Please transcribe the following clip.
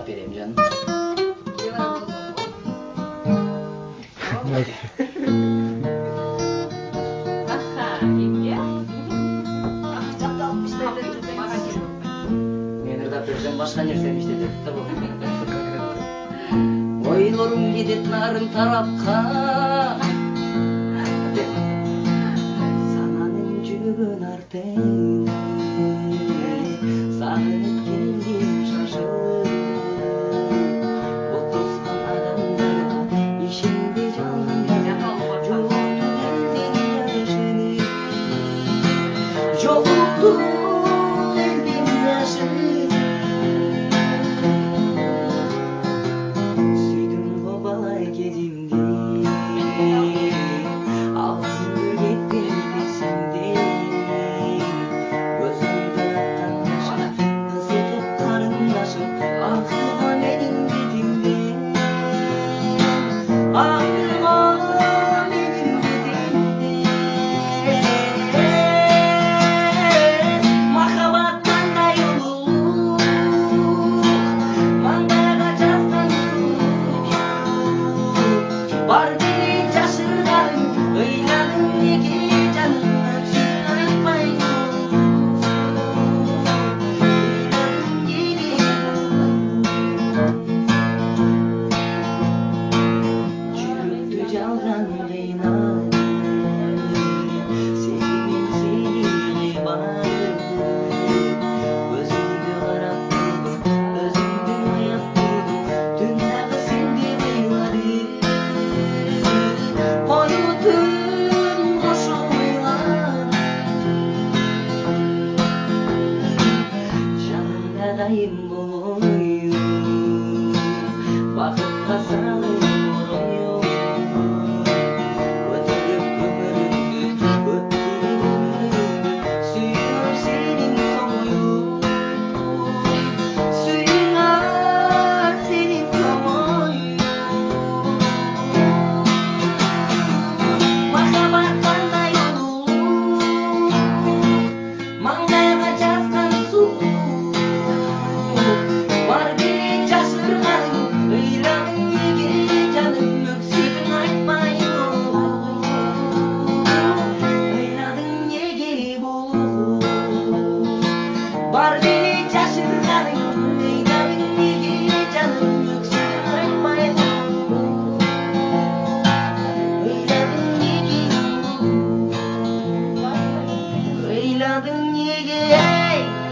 cevap vereyim canım. Men ырдап берсем башка нерсе иштетет да бул. Ойлорум кетет нарын тарапка. Сананын жүгүн артын. Сагынып келдим шашылып. Бул тосқан адамдарга ишенбей жалган жокту элдин жашын. Сүйдүм го бала кезимде, алсыз кеттим эсимде. Өзүмдү атташып, ысытып карындашым, акырга менин бетимде. Акырга менин бетимде. Махаббат кандай улуу, маңдайга жазган бар бери жашырганың, ыйладың неге жаным, өксүп айтпай. Жүрөктү жалган кыйнап, сени кыймадым. Өзүмдү карап турдум, өзүмдү аяп турдум, түн дагы сенди кыйладым. Коюу түн кошо ойлап, жанымда дайым болоюн, бакытка салып ороюн. Өтүрүп өмүрүмдү, өттүрүп өмүрүмдү, сүйүнөр сенин томоюн. Сүйүнөр сенин томоюн. Махаббат кандай улуу, маңдайга жазган суу. Бар бери жашырганың, ыйладың неге жаным, өксүп айтпай. Ыйладың неге болду, бар бери жашырганың, ыйладың неге жаным, өксүп айтпай. Ыйладың неге, ыйладың неге, айтпай.